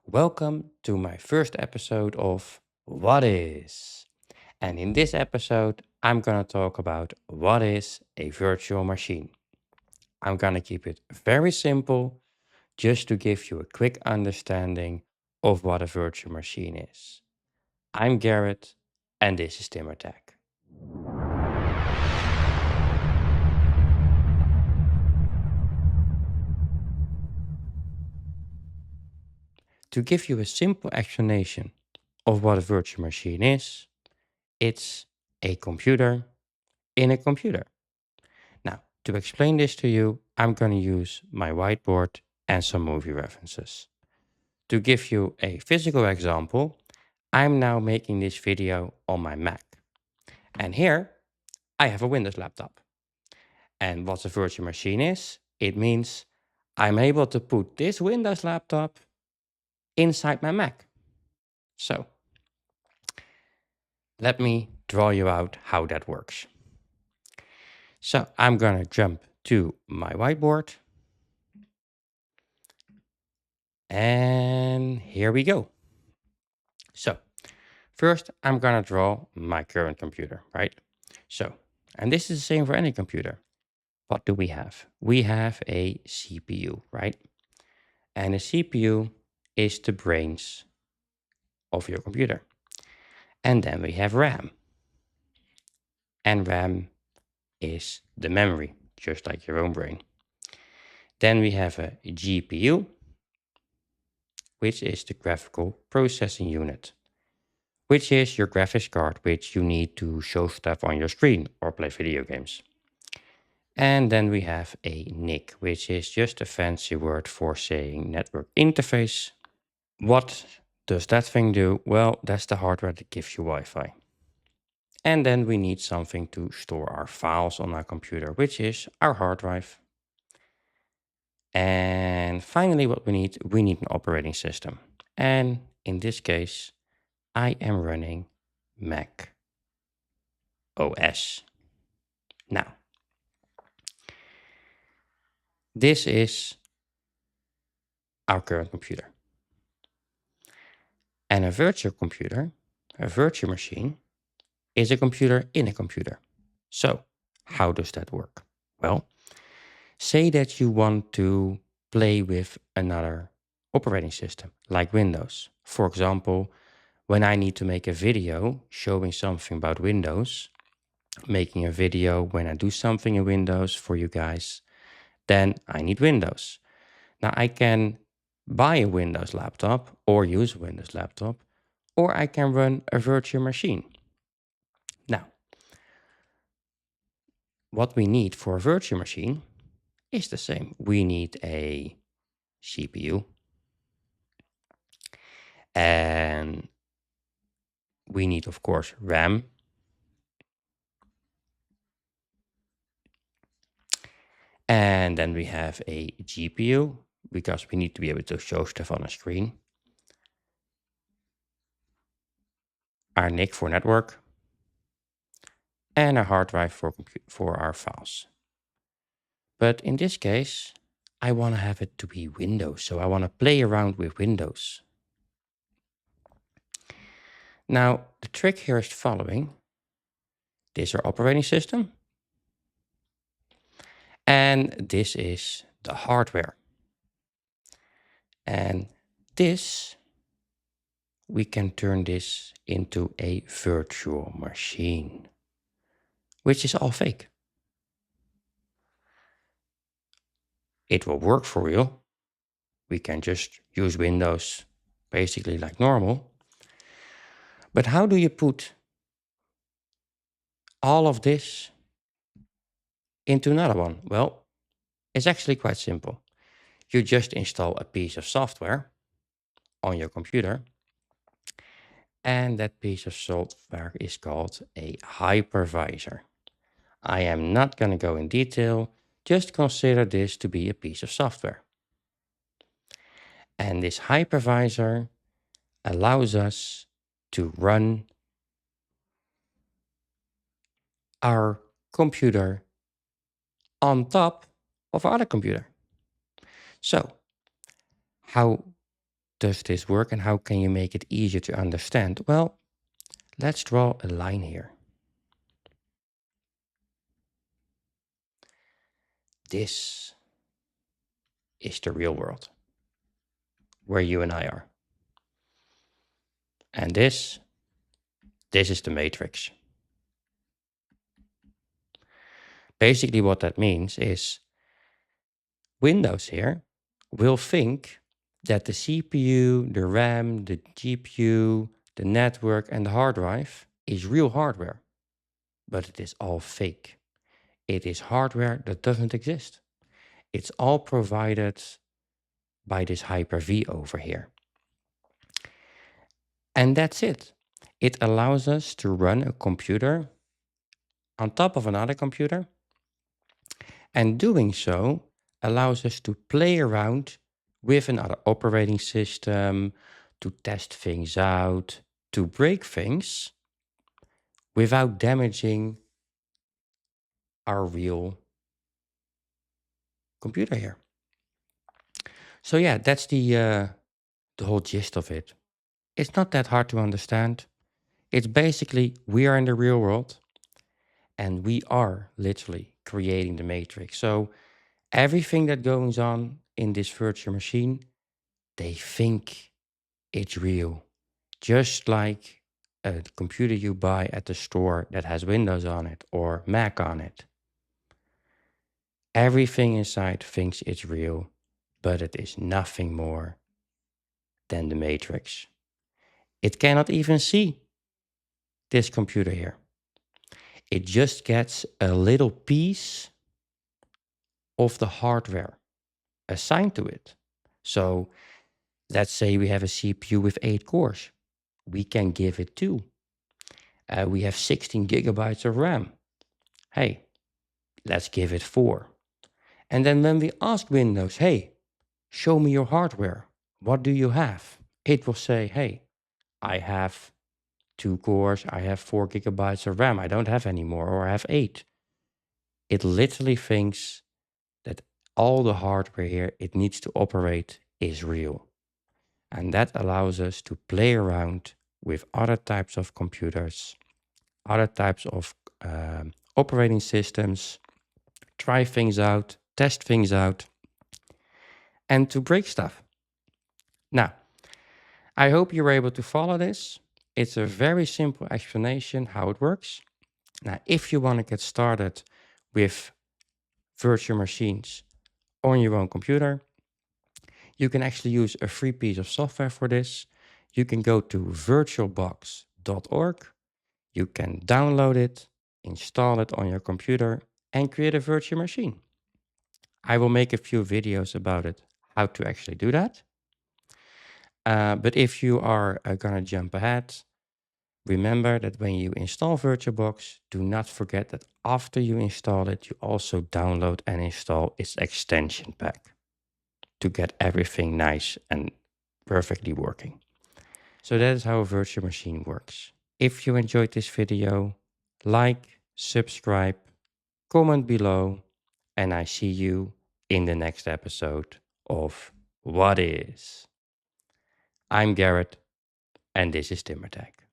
Welcome to my first episode of What Is? And in this episode, I'm going to talk about what is a virtual machine. I'm going to keep it very simple just to give you a quick understanding of what a virtual machine is. I'm Garrett, and this is TheFatRat. To give you a simple explanation of what a virtual machine is, it's a computer in a computer. Now, to explain this to you, I'm going to use my whiteboard and some movie references. To give you a physical example, I'm now making this video on my Mac. And here, I have a Windows laptop. And what a virtual machine is, it means I'm able to put this Windows laptop inside my Mac. So, let me draw you out how that works. So, I'm going to jump to my whiteboard. And here we go. So, first, I'm going to draw my current computer, right? So, and this is the same for any computer. What do we have? We have a CPU, right? And a CPU is the brains of your computer. And then we have RAM. And RAM is the memory, just like your own brain. Then we have a GPU, which is the graphical processing unit, which is your graphics card, which you need to show stuff on your screen or play video games. And then we have a NIC, which is just a fancy word for saying network interface. What does that thing do? Well, that's the hardware that gives you Wi-Fi. And then we need something to store our files on our computer, which is our hard drive. And finally, what we need an operating system. And in this case, I am running Mac OS. Now, this is our current computer. And a virtual computer, a virtual machine, is a computer in a computer. So, how does that work? Well, say that you want to play with another operating system, like Windows. For example, when I need to make a video showing something about Windows, making a video when I do something in Windows for you guys, then I need Windows. Now, I can buy a Windows laptop or use a Windows laptop, or I can run a virtual machine. Now, what we need for a virtual machine is the same. We need a CPU and we need, of course, RAM. And then we have a GPU because we need to be able to show stuff on a screen. Our NIC for network. And a hard drive for our files. But in this case, I want to have it to be Windows. So I want to play around with Windows. Now, the trick here is the following. This is our operating system. And this is the hardware. And this, we can turn this into a virtual machine, which is all fake. It will work for real. We can just use Windows basically like normal. But how do you put all of this into another one? Well, it's actually quite simple. You just install a piece of software on your computer, and that piece of software is called a hypervisor. I am not going to go in detail, just consider this to be a piece of software. And this hypervisor allows us to run our computer on top of our other computer. So, how does this work and how can you make it easier to understand? Well, let's draw a line here. This is the real world where you and I are. And this is the matrix. Basically what that means is Windows here will think that the CPU, the RAM, the GPU, the network and the hard drive is real hardware. But it is all fake. It is hardware that doesn't exist. It's all provided by this Hyper-V over here. And that's it. It allows us to run a computer on top of another computer. And doing so allows us to play around with another operating system, to test things out, to break things without damaging our real computer here. So yeah, that's the whole gist of it. It's not that hard to understand. It's basically we are in the real world and we are literally creating the matrix. So everything that goes on in this virtual machine, they think it's real. Just like a computer you buy at the store that has Windows on it or Mac on it. Everything inside thinks it's real, but it is nothing more than the matrix. It cannot even see this computer here. It just gets a little piece of the hardware assigned to it. So let's say we have a CPU with 8 cores. We can give it 2. We have 16 gigabytes of RAM. Hey, let's give it 4. And then when we ask Windows, hey, show me your hardware. What do you have? It will say, hey, I have 2 cores. I have 4 gigabytes of RAM. I don't have any more, or I have 8. It literally thinks that all the hardware here it needs to operate is real. And that allows us to play around with other types of computers, other types of operating systems, try things out, test things out, and to break stuff. Now, I hope you were able to follow this. It's a very simple explanation how it works. Now, if you want to get started with virtual machines on your own computer, you can actually use a free piece of software for this. You can go to virtualbox.org. You can download it, install it on your computer, and create a virtual machine. I will make a few videos about it, how to actually do that. But if you are going to jump ahead, remember that when you install VirtualBox, do not forget that after you install it, you also download and install its extension pack to get everything nice and perfectly working. So that is how a virtual machine works. If you enjoyed this video, like, subscribe, comment below, and I see you in the next episode of What Is. I'm Garrett, and this is TimberTech.